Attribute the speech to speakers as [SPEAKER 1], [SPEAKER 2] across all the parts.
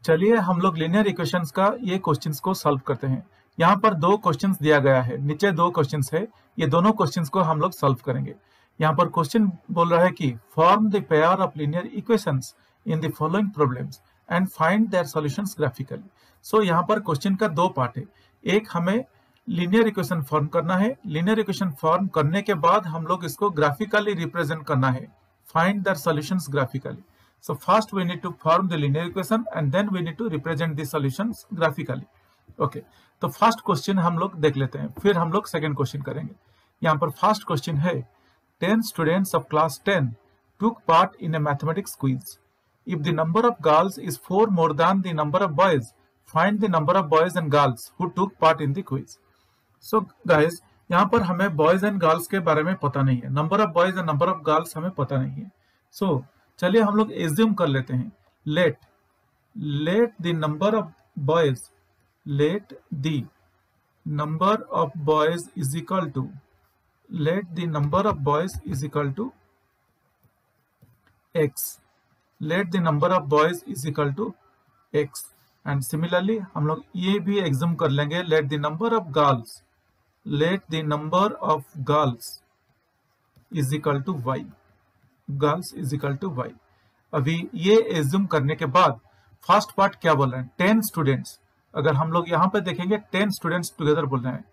[SPEAKER 1] चलिए हम लोग लीनियर इक्वेशंस का ये क्वेश्चंस को सॉल्व करते हैं। यहाँ पर दो क्वेश्चंस दिया गया है, नीचे दो क्वेश्चंस है। ये दोनों क्वेश्चंस को हम लोग सॉल्व करेंगे। यहाँ पर क्वेश्चन बोल रहा है कि form the pair of linear equations in the following problems and find their solutions graphically. So यहाँ पर क्वेश्चन का दो पार्ट है। एक, हमें लीनियर इक्वेशन फॉर्म करना है। लीनियर इक्वेशन फॉर्म करने के बाद हम लोग इसको ग्राफिकली रिप्रेजेंट करना है। Find their solutions graphically. So first we need to form the linear equation and then we need to represent the solutions graphically. Okay, तो फर्स्ट क्वेश्चन हम लोग देख लेते हैं, फिर हम लोग सेकंड क्वेश्चन करेंगे। यहाँ पर फर्स्ट क्वेश्चन है 10 students of class 10 took part in a mathematics quiz. If the number of girls is 4 more than the number of boys, find the number of boys and girls who took part in the quiz. So guys, यहाँ पर हमें boys and girls के बारे में पता नहीं है, number of boys and number of girls हमें पता नहीं है। So चलिए हम लोग एज्यूम कर लेते हैं। Let the number of boys is equal to x. Let the number of boys is equal to X. And similarly हम लोग ये भी एज्यूम कर लेंगे, let the number of girls is equal to Y. Girls is equal to Y. अभी ये assume करने के बाद फर्स्ट पार्ट क्या बोल रहे हैं, 10 स्टूडेंट्स। अगर हम लोग यहाँ पे देखेंगे 10 स्टूडेंट्स टुगेदर बोल रहे हैं।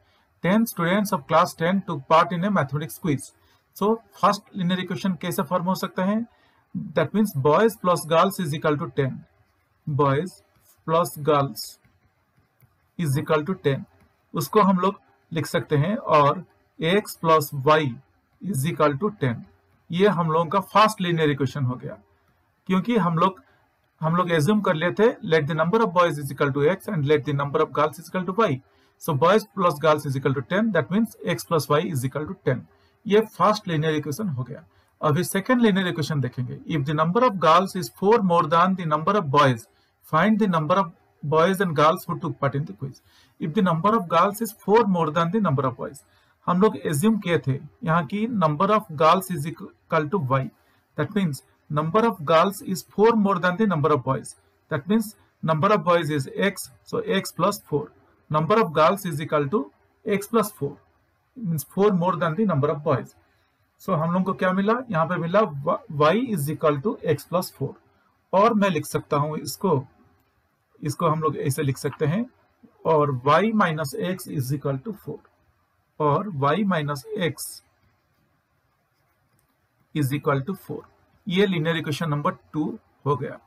[SPEAKER 1] 10 students of class 10 took part in a mathematics quiz. So first linear equation कैसे फॉर्म हो सकता है, that means boys plus girls is equal to 10। Boys plus girls is equal to 10, उसको हम लोग लिख सकते हैं। और X plus Y is equal to 10, ये हम लोगों का फर्स्ट लीनियर इक्वेशन हो गया। क्योंकि हम लोग एज्यूम कर लेते, let the number of boys is equal to X and let the number of girls is equal to Y. So boys plus girls is equal to 10, that means X plus Y is equal to 10। ये first linear equation हो गया। अभी second linear equation देखेंगे। If the number of girls is 4 more than the number of boys, find the number of boys and girls who took part in the quiz. If the number of girls is 4 more than the number of boys, हम लोग assume किए थे यहाँ की number of girls is equal to Y. That means number of girls is 4 more than the number of boys. That means number of boys is x, so x plus 4. Number of girls is equal to x plus 4. It means 4 more than the number of boys. So हम लोग को क्या मिला, यहाँ पे मिला y is equal to x plus 4. और मैं लिख सकता हूँ इसको हम लोग ऐसे लिख सकते हैं, और y minus x is equal to 4, और y minus x is equal to 4। ये लीनियर इक्वेशन नंबर 2 हो गया।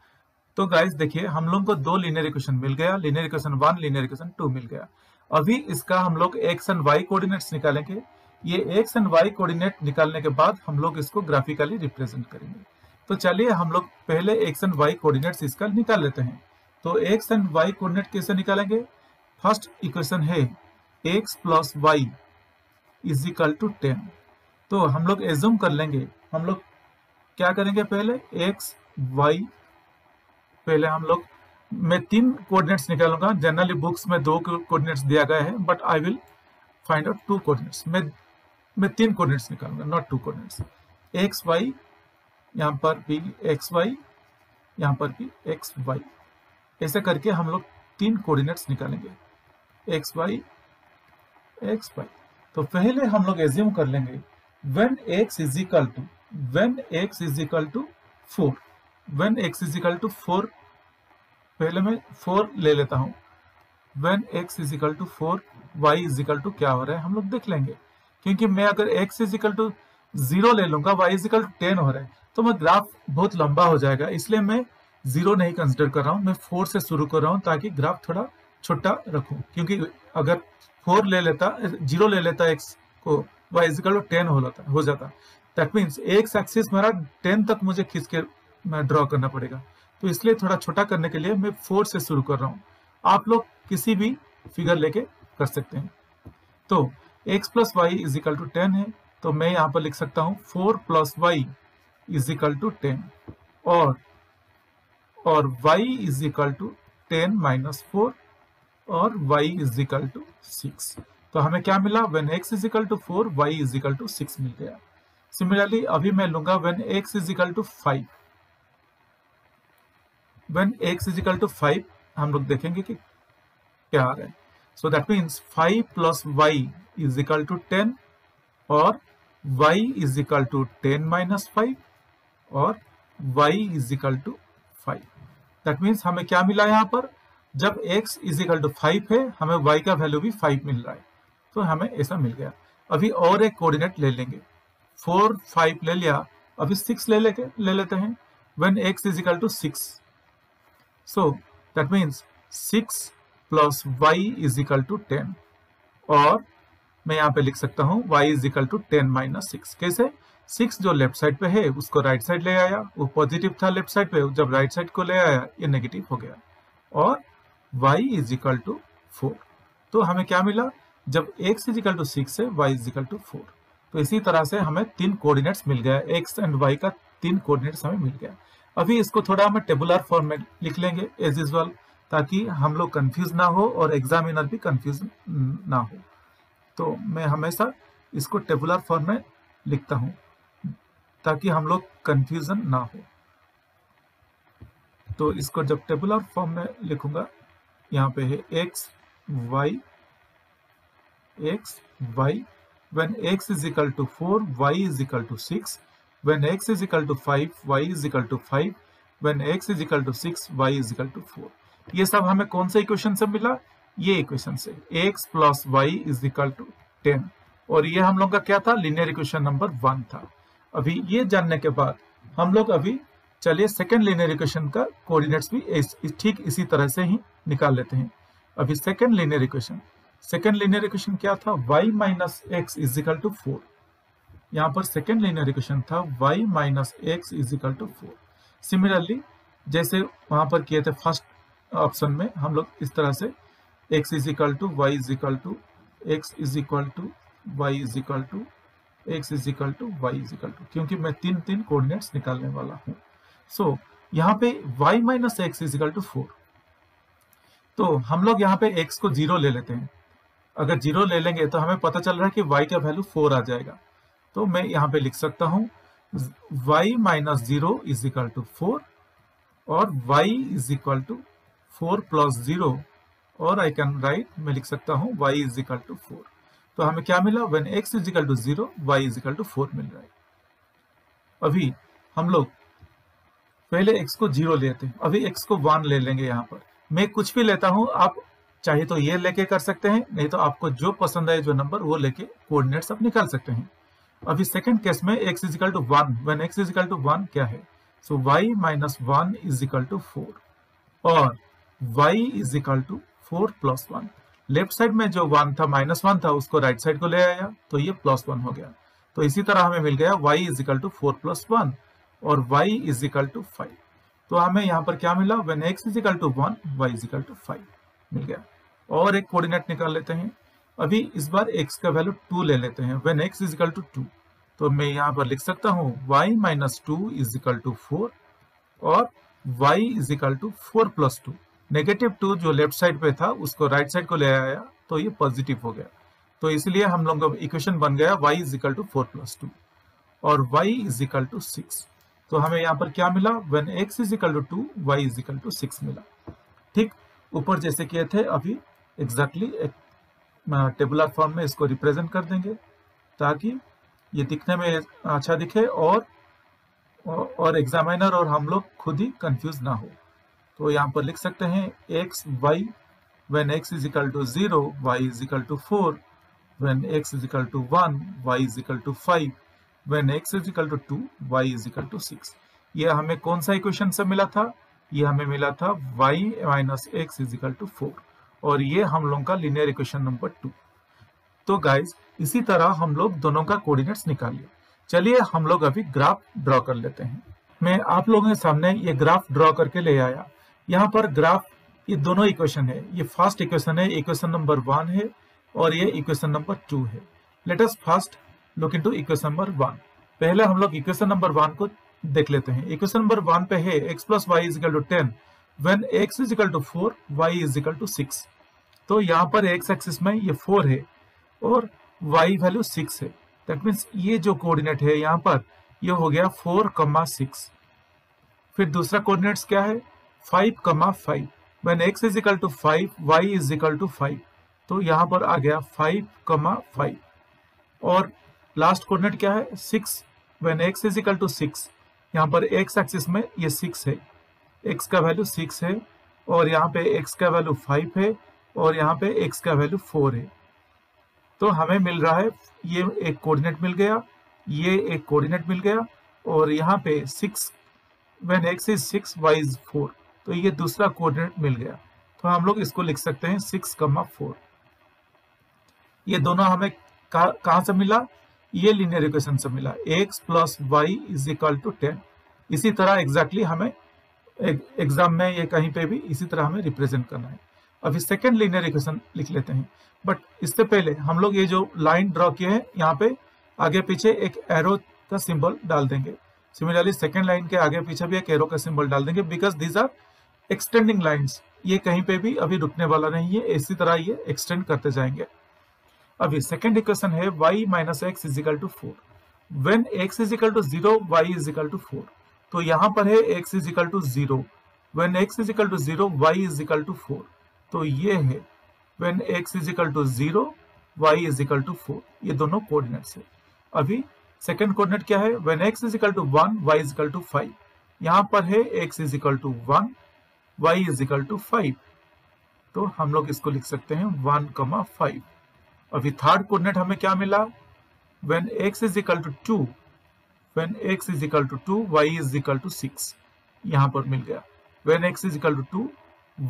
[SPEAKER 1] तो गाइस देखिए, हम लोग को दो लीनियर इक्वेशन मिल गया, लीनियर इक्वेशन 1, लीनियर इक्वेशन 2 मिल गया। अभी इसका हम लोग एक्स एंड वाई कोऑर्डिनेट्स निकालेंगे। ये एक्स एंड वाई कोऑर्डिनेट निकालने के बाद हम लोग इसको ग्राफिकली रिप्रेजेंट करेंगे। तो चलिए हम लोग पहले एक्स एंड वाई कोऑर्डिनेट्स इसका निकाल लेते हैं। तो एक्स एंड वाई कोऑर्डिनेट कैसे निकालेंगे, फर्स्ट इक्वेशन है X plus Y is equal to 10। तो हम लोग एज्यूम कर लेंगे, हम लोग क्या करेंगे, पहले एक्स वाई, पहले हम लोग, मैं 3 कोऑर्डिनेट्स निकालूंगा। जनरली बुक्स में 2 कोऑर्डिनेट्स दिया गया है, but I will find out 2 coordinates. मैं 3 कोऑर्डिनेट्स निकालूंगा, नॉट 2 कोऑर्डिनेट्स। एक्स वाई, यहाँ पर भी एक्स वाई, यहाँ पर भी एक्स वाई, ऐसे करके हम लोग 3 कोऑर्डिनेट्स निकालेंगे, एक्स वाई एक्स वाई। तो पहले हम लोग एज्यूम कर लेंगे when x is equal to 4, when x is equal to 4, पहले मैं 4 ले लेता हूं। when x is equal to 4, y is equal to क्या हो रहा है हम लोग देख लेंगे। क्योंकि मैं अगर x is equal to 0 ले लूंगा, y is equal to 10 हो रहा है, तो मैं ग्राफ बहुत लंबा हो जाएगा। इसलिए मैं 0 नहीं कंसिडर कर रहा हूं, मैं 4 से शुरू कर रहा हूं ताकि ग्राफ थोड़ा छोटा रखूं। क्योंकि अगर 0 ले लेता x को, y is equal to 10 हो जाता। दैट मीन्स एक्स एक्सिस मेरा 10 तक मुझे खींच के मैं ड्रॉ करना पड़ेगा। तो इसलिए थोड़ा छोटा करने के लिए मैं 4 से शुरू कर रहा हूँ। आप लोग किसी भी फिगर लेके कर सकते हैं। तो x plus Y is equal to 10 है, तो मैं यहाँ पर लिख सकता हूँ 4 plus Y is equal to 10, और y is equal to 10 minus 4, और y इज इक्वल टू 6। तो हमें क्या मिला, when x is equal to 4, y is equal to 6 मिल गया। सिमिलरली अभी मैं लूंगा when x is equal to 5, when x is equal to 5 हम लोग देखेंगे कि क्या आ रहा है। So that means 5 plus y is equal to 10 और y is equal to 10 minus 5 और y is equal to 5। That means हमें क्या मिला यहाँ पर, जब x इज इक्वल टू 5 है हमें y का वैल्यू भी 5 मिल रहा है, तो हमें ऐसा मिल गया। अभी और एक कोऑर्डिनेट ले लेंगे, 4 5 ले लिया, अभी 6 ले लेते हैं। When x is equal to 6, so that means 6 plus y is equal to 10 और मैं यहाँ पे लिख सकता हूँ y is equal to 10 minus 6। कैसे, 6 जो लेफ्ट साइड पे है उसको राइट साइड ले आया, वो पॉजिटिव था लेफ्ट साइड पे, जब राइट साइड को ले आया ये नेगेटिव हो गया और y इज इक्वल टू 4। तो हमें क्या मिला, जब x इज इक्वल टू 6 है y इज इक्वल टू 4। तो इसी तरह से हमें 3 कोऑर्डिनेट्स मिल गया, x एंड y का 3 कोऑर्डिनेट्स हमें मिल गया। अभी इसको थोड़ा हमें टेबुलर फॉर्म में लिख लेंगे एज यूजुअल, ताकि हम लोग कंफ्यूज ना हो और एग्जामिनर भी कंफ्यूज ना हो। तो मैं हमेशा इसको टेबुलर फॉर्म में लिखता हूं ताकि हम लोग कंफ्यूजन ना हो। तो इसको जब टेबुलर फॉर्म में लिखूंगा, यहाँ पे है x y when x is equal to 4 y is equal to 6, when x is equal to 5 y is equal to 5, when x is equal to 6 y is equal to 4। ये सब हमें कौन से इक्वेशन से मिला, ये इक्वेशन से x plus y is equal to 10 और ये हम लोग का क्या था, लीनियर इक्वेशन नंबर 1 था। अभी ये जानने के बाद हम लोग अभी चलिए सेकेंड लीनियर इक्वेशन का कोऑर्डिनेट्स भी ठीक इसी तरह से ही निकाल लेते हैं। अभी सेकेंड लीनियर इक्वेशन क्या था, y minus x is equal to 4। यहाँ पर सेकेंड लीनियर इक्वेशन था y minus x is equal to 4। Similarly जैसे वहां पर किए थे फर्स्ट ऑप्शन में, हम लोग इस तरह से x is equal to y is equal to x is equal to y is equal to x is equal to y is equal to, क्योंकि मैं 3 कोऑर्डिनेट्स निकालने वाला हूँ। सो यहाँ पे y minus x is equal to 4, तो हम लोग यहाँ पे x को 0 ले लेते हैं। अगर 0 ले लेंगे तो हमें पता चल रहा है कि y का वैल्यू 4 आ जाएगा। तो मैं यहाँ पे लिख सकता हूँ y minus 0 is equal to 4 और y is equal to 4 plus 0 और आई कैन राइट, मैं लिख सकता हूँ y इज इक्वल टू 4। तो हमें क्या मिला, when x is equal to 0 y is equal to 4 मिल रहा है। अभी हम लोग पहले x को 0 लेते हैं, अभी x को 1 ले लेंगे। यहाँ पर मैं कुछ भी लेता हूँ, आप चाहे तो ये लेके कर सकते हैं, नहीं तो आपको जो पसंद है जो नंबर वो लेके कोऑर्डिनेट्स आप निकाल सकते हैं। अभी सेकंड केस में x is equal to 1, when x is equal to 1 क्या है, so y minus 1 is equal to 4 और y is equal to 4 plus 1। Left side में जो 1 था माइनस 1 था उसको राइट साइड को ले आया तो ये प्लस 1 हो गया। तो इसी तरह हमें मिल गया y is equal to 4 plus 1 और y इज इक्वल टू 5। तो हमें यहाँ पर क्या मिला, when x is equal to 1 y is equal to 5 मिल गया। और एक कोऑर्डिनेट निकाल लेते हैं। अभी इस बार x का वैल्यू 2 ले लेते हैं, when x is equal to 2। तो मैं यहाँ पर लिख सकता हूँ y minus 2 is equal to 4 और y is equal to 4 plus 2। Negative 2 जो लेफ्ट साइड पे था उसको राइट साइड को ले आया तो ये पॉजिटिव हो गया। तो इसलिए हम लोग का इक्वेशन बन गया y is equal to 4 plus 2 और y इज इक्वल टू 6। तो हमें यहाँ पर क्या मिला, when x is equal to 2 y is equal to 6 मिला। ठीक ऊपर जैसे किए थे अभी एग्जैक्टली टेबुलर फॉर्म में इसको रिप्रेजेंट कर देंगे ताकि ये दिखने में अच्छा दिखे और एग्जामिनर और हम लोग खुद ही कंफ्यूज ना हो। तो यहाँ पर लिख सकते हैं x y when x is equal to 0 y is equal to 4, when x is equal to 1 y is equal to 5, when x is equal to 2 y is equal to 6। ये हमें कौन सा इक्वेशन से मिला था, ये हमें मिला था y minus x is equal to 4 और ये हम लोग का लीनियर इक्वेशन नंबर 2। तो गाइज इसी तरह हम लोग दोनों का कोऑर्डिनेट्स निकालिए। चलिए हम लोग अभी ग्राफ ड्रॉ कर लेते हैं। मैं आप लोगों के सामने ये ग्राफ ड्रॉ करके ले आया। यहाँ पर ग्राफ ये दोनों इक्वेशन है, ये फर्स्ट इक्वेशन है, इक्वेशन नंबर 1 है और ये इक्वेशन नंबर 2 है। Let us first look into equation number 1। पहले हम लोग इक्वेशन नंबर 1 को देख लेते हैं। इक्वेशन नंबर 1 पे है x plus Y is equal to 10 when x is equal to 4 y is equal to 6। तो यहाँ पर x एक्सिस में ये 4 है और y वैल्यू 6 है। दैट मीन्स ये जो कोऑर्डिनेट है यहाँ पर ये हो गया 4, 6। फिर दूसरा कोऑर्डिनेट्स क्या है 5,5 when x is equal to 5 y is equal to 5, तो यहाँ पर आ गया 5,5। और लास्ट कोऑर्डिनेट क्या है 6 when x is equal to 6, यहाँ पर x एक्सिस में ये 6 है, x का वैल्यू 6 है और यहाँ पे x का वैल्यू 5 है और यहाँ पे x का वैल्यू 4 है। तो हमें मिल रहा है ये एक कोऑर्डिनेट मिल गया, ये एक कोऑर्डिनेट मिल गया और यहाँ पे 6 when x is 6 y is 4, तो ये दूसरा कोऑर्डिनेट मिल गया। तो हम लोग इसको लिख सकते हैं 6,4। ये दोनों हमें कहाँ से मिला, ये लीनियर इक्वेशन से मिला, x plus Y is equal to 10। इसी तरह एग्जैक्टली हमें एग्जाम में ये कहीं पे भी इसी तरह हमें रिप्रेजेंट करना है। अभी सेकेंड लीनियर इक्वेशन लिख लेते हैं, बट इससे पहले हम लोग ये जो लाइन ड्रॉ किए हैं यहाँ पे आगे पीछे एक एरो का सिंबल डाल देंगे। सिमिलरली सेकेंड लाइन के आगे पीछे भी एक एरो का सिंबल डाल देंगे, because these are extending lines. ये कहीं पे भी अभी रुकने वाला नहीं है, इसी तरह ये एक्सटेंड करते जाएंगे। अभी सेकेंड इक्वेशन है y minus x is equal to 4 when x is equal to 0 y is equal to 4। तो यहाँ पर है x is equal to 0 when x is equal to 0 y is equal to 4। तो ये है when x is equal to 0 y is equal to 4, ये दोनों coordinates है। अभी सेकेंड कोऑर्डिनेट क्या है, when x is equal to 1 y is equal to 5। यहाँ पर है x is equal to 1 y is equal to 5, तो हम लोग इसको लिख सकते हैं 1,5। अभी थर्ड कोऑर्डिनेट हमें क्या मिला, when x is equal to 2 when x is equal to 2 y is equal to 6, यहाँ पर मिल गया when x is equal to 2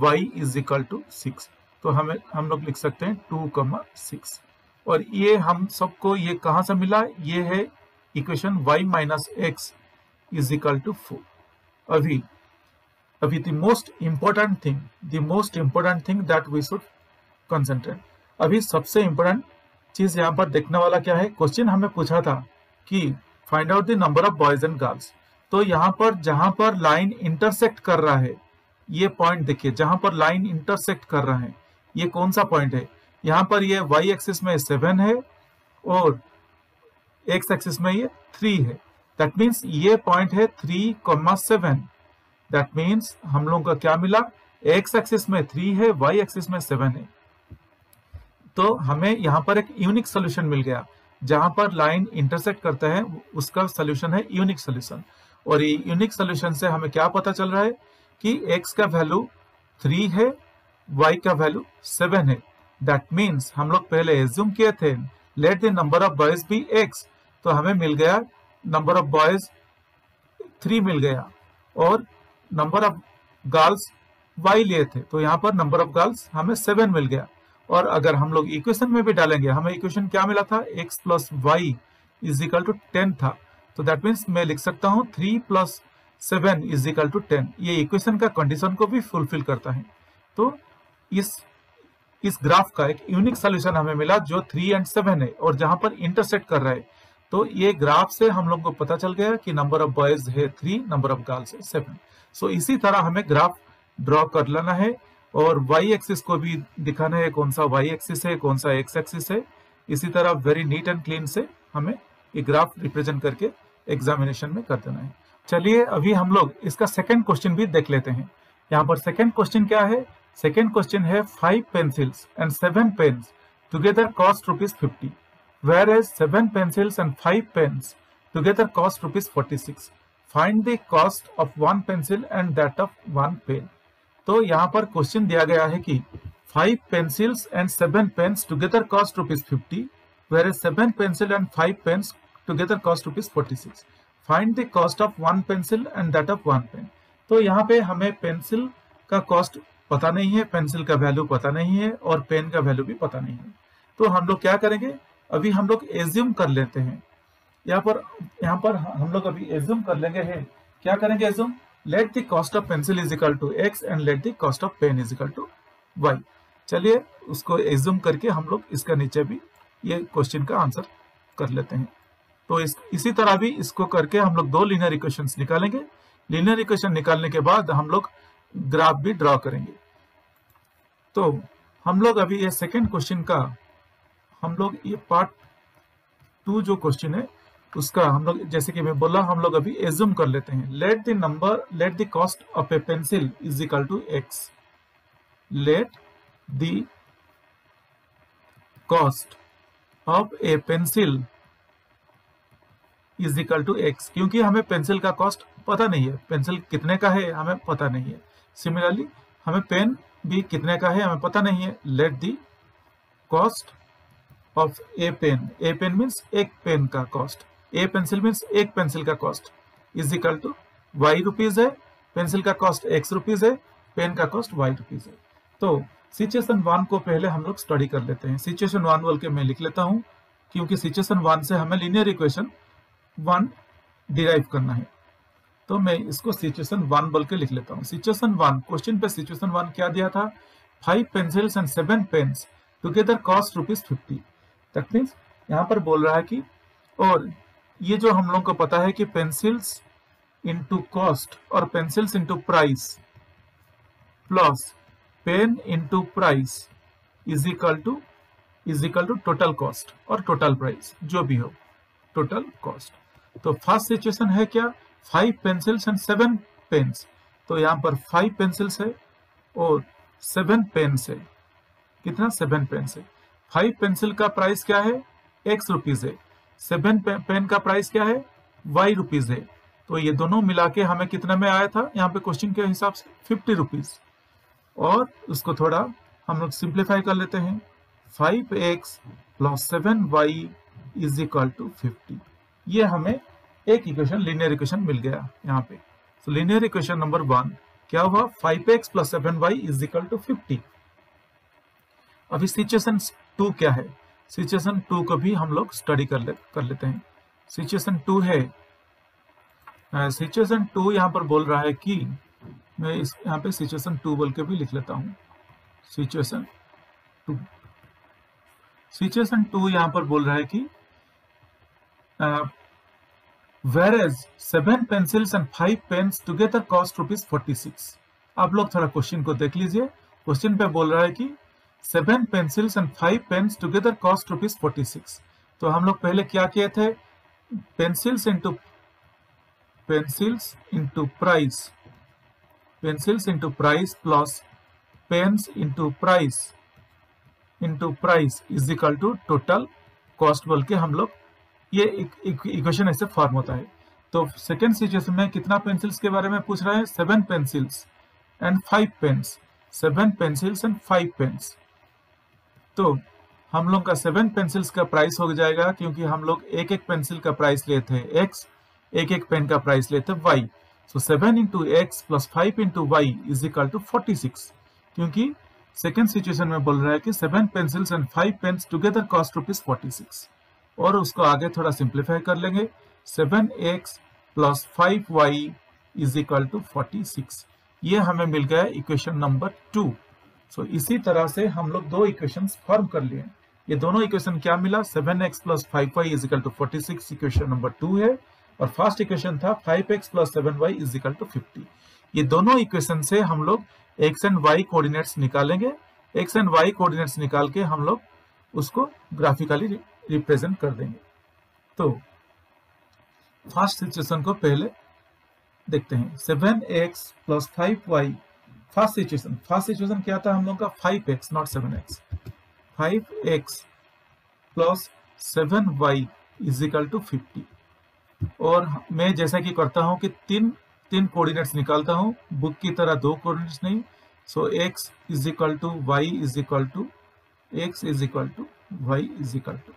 [SPEAKER 1] y is equal to 6। तो हम लोग लिख सकते हैं 2,6। और ये हम सबको ये कहाँ से मिला, ये है equation y minus x is equal to 4। अभी the most important thing that we should concentrate. अभी सबसे इंपॉर्टेंट चीज यहाँ पर देखने वाला क्या है, क्वेश्चन हमें पूछा था कि find out the number of boys and girls. तो यहाँ पर जहां पर लाइन इंटरसेक्ट कर रहा है, ये पॉइंट देखिए, जहां पर लाइन इंटरसेक्ट कर रहा है ये कौन सा पॉइंट है, यहाँ पर ये y एक्सिस में 7 है और x एक्सिस में ये 3 है। दैट मीन्स ये पॉइंट है 3,7। दैट मीन्स हम लोगों का क्या मिला, x एक्सिस में 3 है, y एक्सिस में 7 है। तो हमें यहाँ पर एक यूनिक सोल्यूशन मिल गया, जहां पर लाइन इंटरसेक्ट करता है उसका सोल्यूशन है यूनिक सोल्यूशन। और ये यूनिक सोल्यूशन से हमें क्या पता चल रहा है कि x का वैल्यू 3 है, y का वैल्यू 7 है। दैट मीन्स हम लोग पहले एज्यूम किए थे let the number of boys be x, तो हमें मिल गया नंबर ऑफ बॉयज 3 मिल गया और नंबर ऑफ गर्ल्स y लिए थे, तो यहाँ पर नंबर ऑफ गर्ल्स हमें 7 मिल गया। और अगर हम लोग इक्वेशन में भी डालेंगे, हमें इक्वेशन क्या मिला था, x plus Y is equal to 10 था। तो दैट मीन्स मैं लिख सकता हूँ 3 प्लस 7 इज इक्वल टू 10। ये इक्वेशन का कंडीशन को भी फुलफिल करता है। तो इस ग्राफ का एक यूनिक सोल्यूशन हमें मिला जो 3 एंड 7 है और जहां पर इंटरसेक्ट कर रहा है। तो ये ग्राफ से हम लोग को पता चल गया कि नंबर ऑफ बॉयज है 3, नंबर ऑफ गर्ल्स है 7। सो इसी तरह हमें ग्राफ ड्रॉ कर लेना है और y एक्सिस को भी दिखाना है, कौन सा y एक्सिस है, कौन सा x एक्सिस है। इसी तरह वेरी नीट एंड क्लीन से हमें ये ग्राफ रिप्रेजेंट करके एग्जामिनेशन में कर देना है। चलिए अभी हम लोग इसका सेकंड क्वेश्चन भी देख लेते हैं। यहाँ पर सेकंड क्वेश्चन क्या है, सेकंड क्वेश्चन है 5 pencils and 7 pens together cost ₹50, whereas 7 pencils and 5 pens together cost ₹46. Find the cost of 1 pencil and that of 1 pen. तो यहाँ पर क्वेश्चन दिया गया है कि 5 pencils and 7 pens together cost ₹50, whereas 7 pencil and 5 pens together cost ₹46. Find the cost of 1 pencil and that of 1 pen. तो यहाँ पे हमें पेंसिल का कॉस्ट पता नहीं है, पेंसिल का वैल्यू पता नहीं है और पेन का वैल्यू भी पता नहीं है। तो हम लोग क्या करेंगे, अभी हम लोग एज्यूम कर लेते हैं। यहाँ पर हम लोग अभी एज्यूम कर लेंगे है, क्या करेंगे assume, let the cost of pencil is equal to x and let the cost of pen is equal to y। चलिए उसको एज्यूम करके हम लोग इसका नीचे भी ये क्वेश्चन का आंसर कर लेते हैं। तो इसी तरह भी इसको करके हम लोग 2 लीनियर इक्वेशंस निकालेंगे। लीनियर इक्वेशन निकालने के बाद हम लोग ग्राफ भी ड्रॉ करेंगे। तो हम लोग अभी ये सेकेंड क्वेश्चन का हम लोग ये पार्ट 2 जो क्वेश्चन है उसका हम लोग, जैसे कि मैं बोला, हम लोग अभी एज्यूम कर लेते हैं। Let the cost of a pencil is equal to x. Let the cost of a pencil is equal to x, क्योंकि हमें पेंसिल का कॉस्ट पता नहीं है, पेंसिल कितने का है हमें पता नहीं है। सिमिलरली हमें पेन भी कितने का है हमें पता नहीं है। Let the cost of a pen means एक पेन का कॉस्ट, ए पेंसिल मीन्स एक पेंसिल का cost is equal to y rupees है, पेंसिल का कॉस्ट एक्स रुपीज है, पेन का कॉस्ट वाई रुपीज है। तो सिचुएशन 1 को पहले हम लोग स्टडी कर लेते हैं। सिचुएशन 1 बोल के मैं लिख लेता हूं, क्योंकि सिचुएशन 1 से हमें लीनियर इक्वेशन 1 डिराइव करना है। तो मैं इसको सिचुएशन 1 बोल के लिख लेता हूँ। सिचुएशन 1, क्वेश्चन पे सिचुएशन 1 क्या दिया था, 5 pencils and 7 pens together cost ₹50। That means यहाँ पर बोल रहा है कि, और ये जो हम लोग को पता है कि पेंसिल्स इंटू कॉस्ट और pencils into price plus pen into price is equal to total cost और टोटल प्राइस, जो भी हो टोटल कॉस्ट। तो फर्स्ट सिचुएशन है क्या, 5 पेंसिल्स एंड 7 पेन्स। तो यहाँ पर 5 पेंसिल्स है और 7 पेन्स है। कितना, 7 पेन्स है। 5 पेंसिल का प्राइस क्या है, एक्स रुपीज है। 7 पेन का प्राइस क्या है, वाई रुपीज है। तो ये दोनों मिला के हमें कितना में आया था, यहाँ पे क्वेश्चन के हिसाब से 50 रुपीज। और उसको थोड़ा हम लोग सिंप्लीफाई कर लेते हैं। 5x plus 7y is equal to 50। ये हमें एक इक्वेशन, लीनियर इक्वेशन मिल गया यहाँ पे। तो लीनियर इक्वेशन नंबर 1 क्या हुआ, 5x plus 7y is equal to 50। अभी सिचुएशन 2 क्या है, सिचुएशन 2 को भी हम लोग स्टडी कर लेते हैं। सिचुएशन 2 है, सिचुएशन 2 यहाँ पर बोल रहा है कि, मैं इस यहाँ पे सिचुएशन 2 बोल के भी लिख लेता हूँ। सिचुएशन 2 यहाँ पर बोल रहा है कि whereas 7 pencils and 5 pens together cost ₹46। आप लोग थोड़ा क्वेश्चन को देख लीजिए। क्वेश्चन पे बोल रहा है कि 7 pencils and 5 pens together cost ₹46। तो हम लोग पहले क्या किए थे, pencils into price plus pens into price is equal to total cost बोल के हम लोग, ये इक्वेशन ऐसे फॉर्म होता है। तो सेकेंड सिचुएशन में कितना पेंसिल्स के बारे में पूछ रहा है, 7 pencils and 5 pens. 7 pencils and 5 pens. तो हम लोग का 7 पेंसिल्स का प्राइस हो जाएगा, क्योंकि हम लोग एक एक पेंसिल का प्राइस लेते हैं एक्स, एक एक पेन का प्राइस लेते हैं y. So 7 into x plus 5 into y is equal to 46। क्योंकि सेकेंड सिचुएशन में बोल रहा है कि 7 pencils and 5 pens together cost ₹46। और उसको आगे थोड़ा सिंप्लीफाई कर लेंगे। 7x plus 5y is equal to 46। ये हमें मिल गया इक्वेशन नंबर 2। सो इसी तरह से हम लोग 2 इक्वेशंस फॉर्म कर लिए। ये दोनों इक्वेशन क्या मिला, 7x plus 5y is equal to 46 equation number 2 है, और फर्स्ट इक्वेशन था 5x plus 7y is equal to 50। ये दोनों इक्वेशन से हम लोग x एंड y कोऑर्डिनेट्स निकालेंगे। x एंड y कोऑर्डिनेट्स निकाल के हम लोग उसको ग्राफिकली रिप्रेजेंट कर देंगे। तो फर्स्ट सिचुएशन को पहले देखते हैं। 7x plus 5y, first situation क्या था हम लोग का, 5x not 7x। 5x plus 7y is equal to 50। और मैं जैसा कि करता हूं कि तीन कोऑर्डिनेट्स निकालता हूं, बुक की तरह 2 कोऑर्डिनेट्स नहीं। So x is equal to y is equal to x is equal to y is equal to.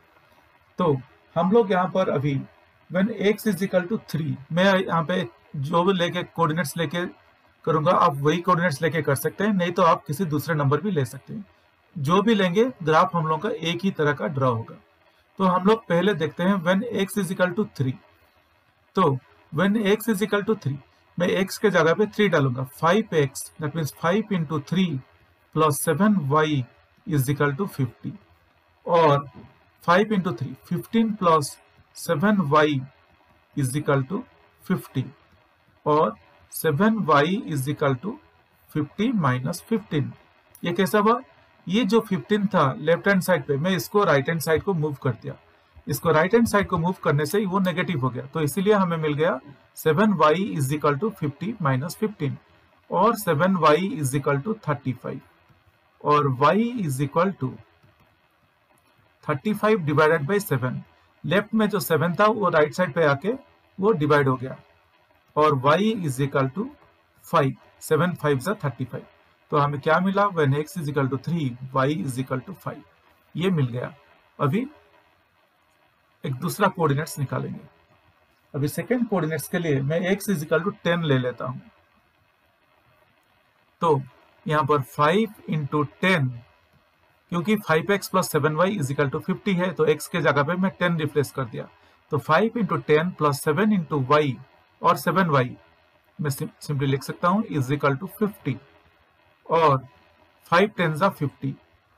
[SPEAKER 1] तो हम लोग यहाँ पर अभी when x is equal to 3, मैं यहाँ पे जो भी लेके कोऑर्डिनेट्स लेके करूंगा, आप वही कोऑर्डिनेट्स लेके कर सकते हैं, नहीं तो आप किसी दूसरे नंबर भी ले सकते हैं। जो भी लेंगे ग्राफ हम लोग का एक ही तरह का ड्रॉ होगा। तो हम लोग पहले देखते हैं when x is equal to 3। तो when x is equal to 3, मैं x के जगह पे 3 डालूंगा। 5x that means 5 into 3 plus 7y is equal to 50। और 5 into 3 15 plus 7y is equal to 50। और 7y is equal to 50 minus 15। ये कैसा हुआ, ये जो 15 था लेफ्ट हैंड साइड पे, मैं इसको राइट हैंड साइड को मूव कर दिया। इसको राइट हैंड साइड को मूव करने से वो नेगेटिव हो गया, तो इसीलिए हमें मिल गया 7y is equal to 50 minus 15 और 7y इज इक्वल टू 35 और y is equal to 35 divided by 7। Left में जो 7 था वो राइट साइड पे आके वो डिवाइड हो गया और y इज इक्वल टू 5, 7 5 35। तो हमें क्या मिला, when x is equal to 3 y is equal to 5, ये मिल गया। अभी एक दूसरा कोऑर्डिनेट्स निकालेंगे। अभी सेकंड कोऑर्डिनेट्स के लिए मैं x इज इक्वल टू 10 ले लेता हूं। तो यहां पर 5 इंटू 10, क्योंकि 5x plus 7y is equal to 50 है तो x के जगह पे मैं 10 रिप्लेस कर दिया, तो 5 इंटू 10 प्लस 7 इंटू y और 7y मैं सिंपली लिख सकता हूं इज इक्वल टू 50 और 5 10 50,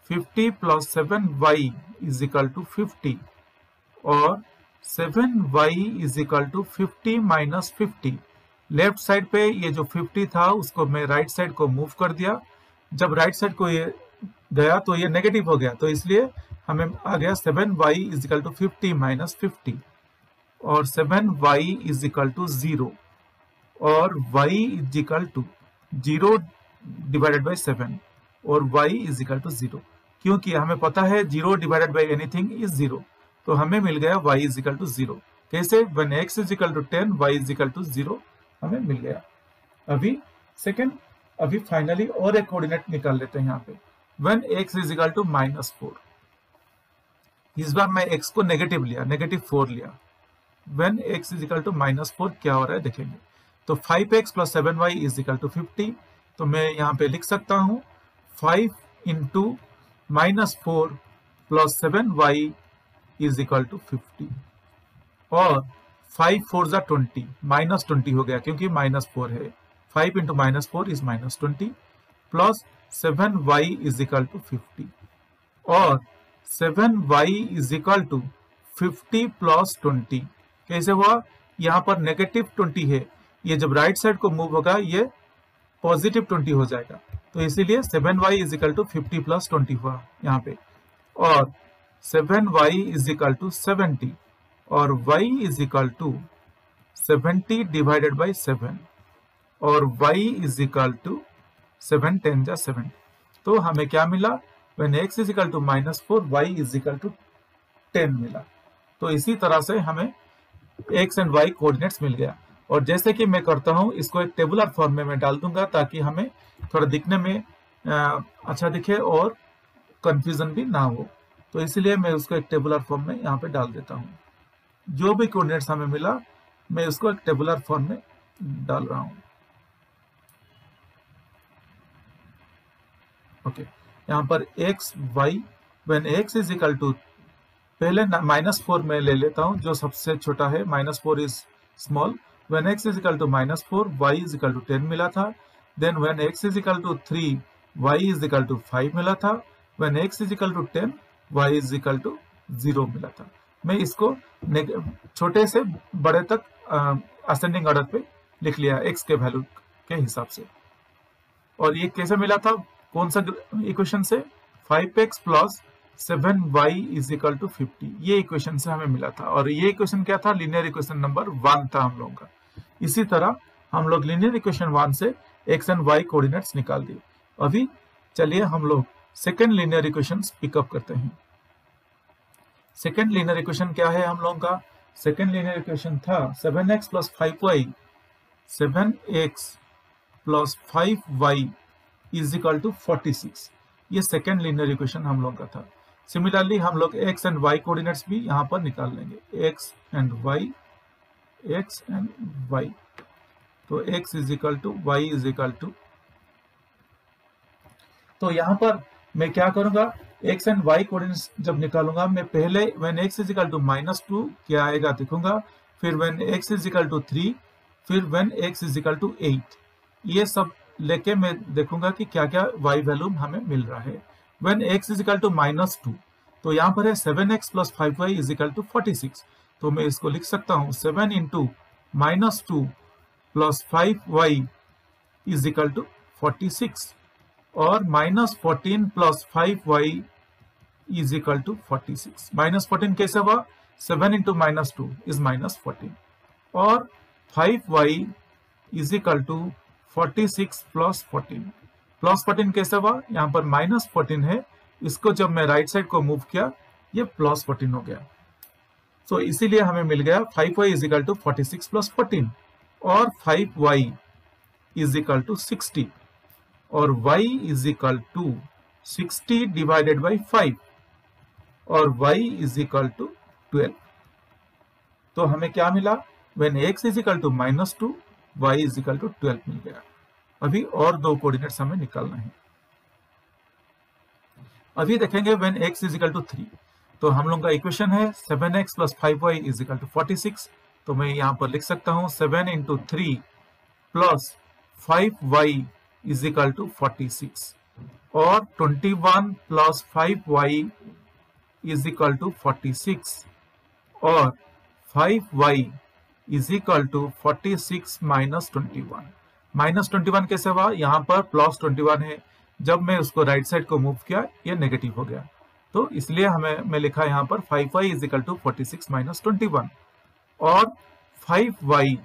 [SPEAKER 1] 50 plus 7y is equal to 50 और 7y is equal to 50 minus 50। Left side पे ये जो 50 था उसको मैं राइट साइड को मूव कर दिया, जब राइट साइड को ये गया तो ये नेगेटिव हो गया, तो इसलिए हमें आ गया 7y is equal to 50 minus 50 और 7y इज इक्वल टू 0 और y is equal to 0 divided by 7 और y इज इक्वल टू 0, क्योंकि हमें पता है 0 डिवाइडेड बाई एनीथिंग इज 0, तो हमें मिल गया y इज इक्वल टू 0। कैसे, when x is equal to 10 y is equal to 0 हमें मिल गया। अभी फाइनली और एक कोऑर्डिनेट निकाल लेते हैं यहाँ पे, when x is equal to -4। इस बार मैं x को नेगेटिव लिया, -4 लिया। When x is equal to -4 क्या हो रहा है देखेंगे, तो 5x plus 7y is equal to 50, तो मैं यहाँ पे लिख सकता हूँ 5 into -4 plus 7y is equal to 50 और 5 4 जा 20, -20 हो गया क्योंकि -4 है, 5 into -4 is -20 plus 7y is equal to 50 और 7y is equal to 50 plus 20। कैसे हुआ, यहाँ पर -20 है, ये जब राइट साइड को मूव होगा ये +20 हो जाएगा, तो इसीलिए 7y is equal to 50 plus 20 हुआ यहाँ पे और 7y इज इक्वल टू 70 और y is equal to 70 divided by 7 और y इज इक्वल टू 7 10 जा 70। तो हमें क्या मिला, when x is equal to -4 y is equal to 10 मिला। तो इसी तरह से हमें x एंड y कोऑर्डिनेट्स मिल गया और जैसे कि मैं करता हूं इसको एक टेबुलर फॉर्म में मैं डाल दूंगा ताकि हमें थोड़ा दिखने में अच्छा दिखे और कंफ्यूजन भी ना हो, तो इसलिए मैं उसको एक टेबुलर फॉर्म में यहाँ पे डाल देता हूँ। जो भी कोऑर्डिनेट्स हमें मिला मैं उसको एक टेबुलर फॉर्म में डाल रहा हूँ। ओके, यहाँ पर x y, when x is equal to, पहले -4 में ले लेता हूँ जो सबसे छोटा है, -4 is small, when x is equal to -4 y is equal to 10 मिला था, then when x is equal to 3 y is equal to 5 मिला था, when x is equal to 10 y is equal to 0 मिला था। मैं इसको छोटे से बड़े तक असेंडिंग ऑर्डर पे लिख लिया x के वैल्यू के हिसाब से। और ये कैसे मिला था, कौन सा इक्वेशन से, 5x plus 7y is equal to 50, ये इक्वेशन से हमें मिला था और ये इक्वेशन क्या था, लीनियर इक्वेशन नंबर 1 था हम लोगों का। इसी तरह हम लोग लीनियर इक्वेशन 1 से x एंड y कोऑर्डिनेट्स निकाल दिए। अभी चलिए हम लोग सेकेंड लीनियर इक्वेशन पिकअप करते हैं। सेकेंड लीनियर इक्वेशन क्या है हम लोगों का, सेकेंड लीनियर इक्वेशन था 7x plus 5y, 7x plus 5y is equal to 46, ये सेकेंड लीनियर इक्वेशन हम लोगों का था। सिमिलरली हम लोग x एंड y कोऑर्डिनेट्स भी यहाँ पर निकाल लेंगे, x एंड y, तो x is equal to y is equal to, तो यहाँ पर मैं क्या करूंगा, x एंड y कोऑर्डिनेट्स जब निकालूंगा मैं पहले when x is equal to -2 क्या आएगा देखूंगा, फिर when x is equal to 3, फिर when x is equal to 8, ये सब लेके मैं देखूंगा कि क्या क्या y वैल्यू हमें मिल रहा है। When x is equal to -2, तो यहाँ पर है 7x plus 5y is equal to 46, तो मैं इसको लिख सकता हूँ 7 into -2 plus 5y is equal to 46 और -14 plus 5y is equal to 46। -14 कैसे हुआ, 7 इंटू -2 इज -14 और 5y is equal to 46 plus 14। Plus 14 कैसे हुआ? यहाँ पर -14 है, इसको जब मैं राइट साइड को मूव किया ये प्लस 14 हो गया। सो इसीलिए हमें मिल गया 5y is equal to 46 plus 14 और 5y इज इक्वल टू 60 और y is equal to 60 divided by 5 और y इज इक्वल टू 12। तो हमें क्या मिला? When x is equal to -2 y is equal to 12 मिल गया। अभी और दो कोऑर्डिनेट्स हमें निकालना है। अभी देखेंगे when x is equal to 3, तो हम लोग का इक्वेशन है 7x plus 5y is equal to 46। तो मैं यहाँ पर लिख सकता हूँ 7 into 3 plus 5y is equal to 46 और 21 plus 5y is equal to 46 और 5y is equal to 46 minus 21। Minus 21 कैसे हुआ? यहाँ पर प्लस 21 है, जब मैं उसको राइट साइड को मूव किया ये नेगेटिव हो गया, तो इसलिए मैं लिखा यहाँ पर 5y is equal to 46 minus 21 और 5y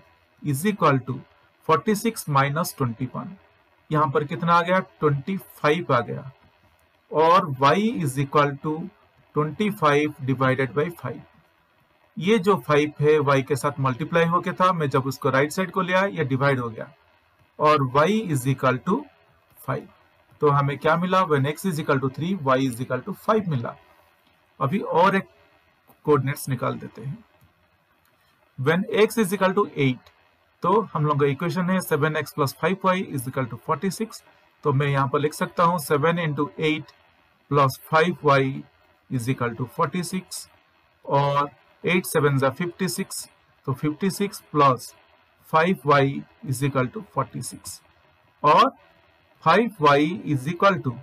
[SPEAKER 1] is equal to 46 minus 21। यहाँ पर कितना आ गया? 25 आ गया और y is equal to 25 divided by 5। ये जो 5 है y के साथ मल्टीप्लाई हो गया था, मैं जब उसको राइट साइड को लिया ये डिवाइड हो गया और y इज इक्वल टू 5। तो हमें क्या मिला? When x is equal to 3 y is equal to 5 मिला। अभी और एक कोऑर्डिनेट्स निकाल देते हैं। When x is equal to 8, तो हम लोग का इक्वेशन है 7x plus 5y is equal to 46। तो मैं यहाँ पर लिख सकता हूँ 7 into 8 plus 5y is equal to 46 और 8 7 जा 56, तो 56 plus 5y is equal to 46 और 5y is equal to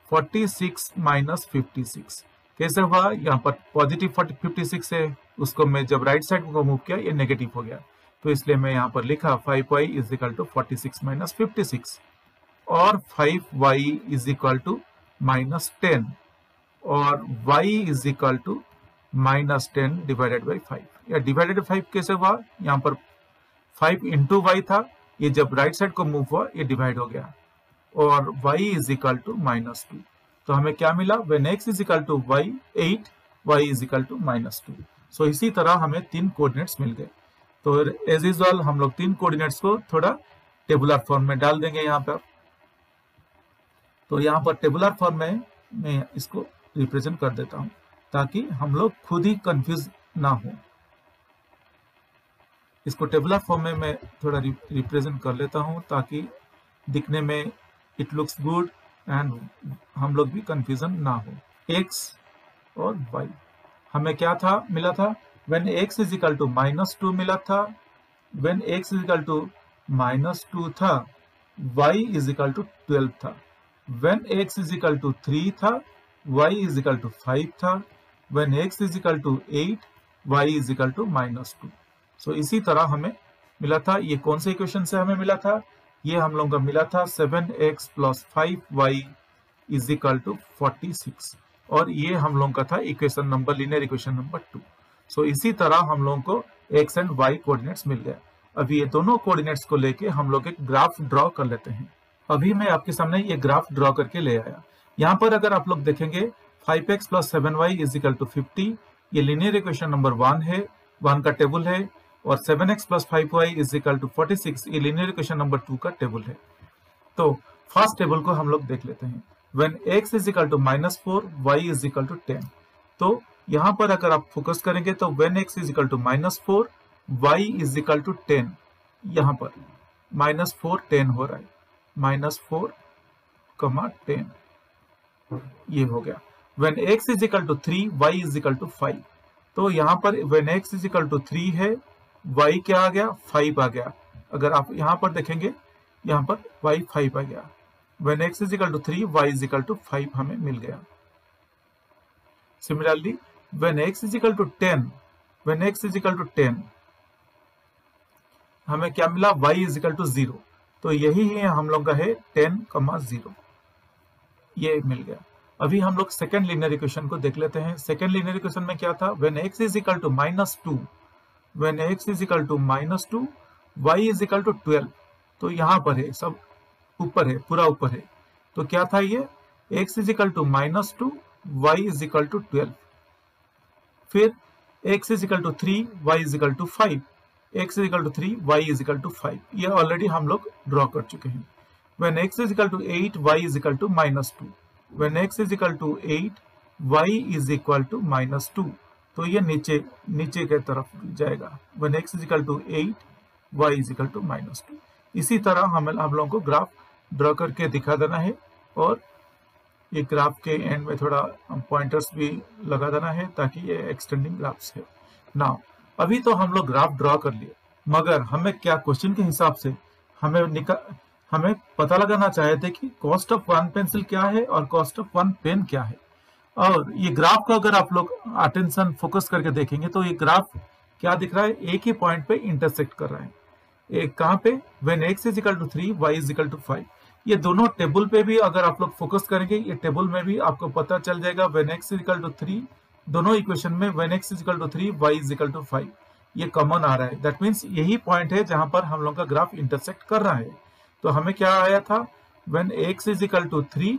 [SPEAKER 1] 46 minus 56। कैसे हुआ? यहाँ पर पॉजिटिव 56 है, उसको मैं जब राइट साइड को मूव किया ये नेगेटिव हो गया, तो इसलिए मैं यहाँ पर लिखा 5y is equal to 46 minus 56 और 5y is equal to minus 10 और y is equal to minus 10 divided by 5। या डिवाइडेड 5 कैसे हुआ? यहाँ पर 5 इंटू वाई था, ये जब राइट साइड को मूव हुआ ये डिवाइड हो गया और y इज इक्वल टू -2। तो हमें क्या मिला? When x is equal to 8 y is equal to -2। So इसी तरह हमें 3 कोऑर्डिनेट्स मिल गए। तो एज यूजुअल हम लोग 3 कोऑर्डिनेट्स को थोड़ा टेबुलर फॉर्म में डाल देंगे यहाँ पर। तो यहाँ पर टेबुलर फॉर्म में मैं इसको रिप्रेजेंट कर देता हूँ ताकि हम लोग खुद ही कंफ्यूज ना हो। इसको टेबुलर फॉर्म में मैं थोड़ा रिप्रेजेंट कर लेता हूँ ताकि दिखने में इट लुक्स गुड एंड हम लोग भी कंफ्यूजन ना हो। x और y हमें क्या था मिला था? When x is equal to -2 मिला था, when x is equal to -2 था y इज इक्वल टू 12 था, when x is equal to 3 था y इज इक्वल टू 5 था, when x is equal to 8 y is equal to -2। So इसी तरह हमें मिला था। ये कौन से इक्वेशन से हमें मिला था? ये हम लोगों का मिला था 7x plus 5y is equal to 46 और ये हम लोगों का था equation number linear equation number 2। So इसी तरह हम लोगों को x एंड y कोऑर्डिनेट्स मिल गए। अभी ये दोनों कोऑर्डिनेट्स को लेके हम लोग एक ग्राफ ड्रॉ कर लेते हैं। अभी मैं आपके सामने ये ग्राफ ड्रॉ करके ले आया। यहाँ पर अगर आप लोग देखेंगे 5x plus 7y is equal to 50, ये लीनियर इक्वेशन नंबर 1 है, 1 का टेबल है और 7x plus 5y is equal to 46 ये लीनियर इक्वेशन नंबर 2 का टेबल है। तो फर्स्ट टेबल को हम लोग देख लेते हैं। When x is equal to -4 y is equal to 10, तो यहाँ पर अगर आप फोकस करेंगे तो when x is equal to -4 y is equal to 10, यहाँ पर -4 10 हो रहा है, -4, 10 ये हो गया। When x is equal to 3 y is equal to 5, तो यहाँ पर when x is equal to 3 है, y क्या आ गया? 5 आ गया। अगर आप यहाँ पर देखेंगे यहाँ पर y 5 आ गया। When x is equal to 3 y is equal to 5 हमें मिल गया। Similarly when x is equal to 10, when x is equal to 10 हमें क्या मिला? y is equal to 0। तो यही है हम लोग का है 10, 0 ये मिल गया। अभी हम लोग सेकेंड लीनियर इक्वेशन को देख लेते हैं। सेकेंड लीनियर इक्वेशन में क्या था, when x is equal to -2, when x is equal to -2, y is equal to 12, तो यहाँ पर है, सब ऊपर है, पूरा ऊपर है। तो क्या था ये, x is equal to -2, y is equal to 12, फिर x is equal to 3, y is equal to 5, x is equal to 3, y is equal to 5, ये ऑलरेडी हम लोग ड्रॉ कर चुके हैं। When x is equal to 8, y is equal to -2, when x is equal to 8, y is equal to -2, तो ये नीचे के तरफ जाएगा। When x is equal to 8, y is equal to -2। इसी तरह हम लोगों को ग्राफ ड्रॉ करके दिखा देना है, और ये ग्राफ के एंड में थोड़ा पॉइंटर्स भी लगा देना है ताकि ये एक्सटेंडिंग ग्राफ्स है। नाउ अभी तो हम लोग ग्राफ ड्रॉ कर लिए, मगर हमें क्या क्वेश्चन के हिसाब से हमें पता लगाना चाहे थे कि कॉस्ट ऑफ वन पेंसिल क्या है और कॉस्ट ऑफ वन पेन क्या है। और ये ग्राफ को अगर आप लोग अटेंशन फोकस करके देखेंगे तो ये ग्राफ क्या दिख रहा है, एक ही पॉइंट पे इंटरसेक्ट कर रहा है। एक कहाँ पे, when x is equal to 3, y is equal to 5। ये दोनों टेबल पे भी अगर आप लोग फोकस करेंगे, ये टेबल में भी आपको पता चल जाएगा। When x is equal to 3, दोनों इक्वेशन में when x is equal to 3, y is equal to 5, ये कॉमन आ रहा है। दैट मीन्स यही पॉइंट है जहां पर हम लोग का ग्राफ इंटरसेक्ट कर रहा है। तो हमें क्या आया था, when x is equal to 3,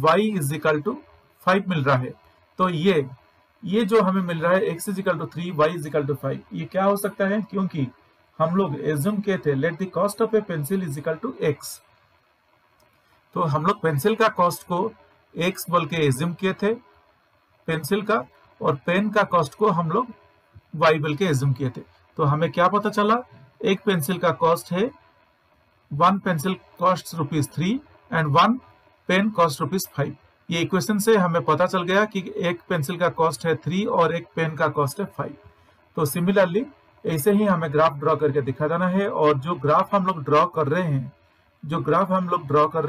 [SPEAKER 1] y is equal to 5 मिल रहा है। तो ये जो हमें मिल रहा है x is equal to 3, y is equal to 5, ये क्या हो सकता है, क्योंकि हम लोग एज्यूम किए थे let the cost of a pencil is equal to x। तो हम लोग पेंसिल का कॉस्ट को x बोल के एज्यूम किए थे पेंसिल का, और पेन का कॉस्ट को हम लोग y बोल के एज्यूम किए थे। तो हमें क्या पता चला, एक पेंसिल का कॉस्ट है, one pencil cost ₹3 and one pen cost ₹5। ये इक्वेशन से हमें पता चल गया कि एक पेंसिल का कॉस्ट है 3 और एक पेन का कॉस्ट है 5। तो सिमिलरली ऐसे ही हमें ग्राफ ड्रॉ करके दिखा देना है, और जो ग्राफ हम लोग ड्रॉ कर रहे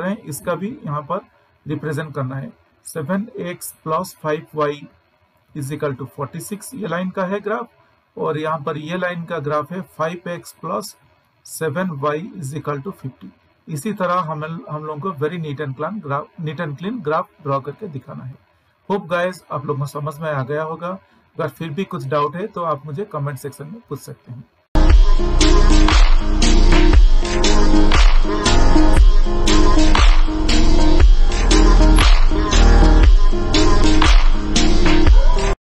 [SPEAKER 1] हैं, इसका भी यहाँ पर रिप्रेजेंट करना है। 7x plus 5y is equal to 46, ये लाइन का है ग्राफ, और यहाँ पर ये लाइन का ग्राफ है 5x plus 7y is equal to 50। इसी तरह हम लोगों को very neat and clean graph draw करके दिखाना है। होप गाइस आप लोगों को समझ में आ गया होगा। अगर फिर भी कुछ डाउट है तो आप मुझे कमेंट सेक्शन में पूछ सकते हैं।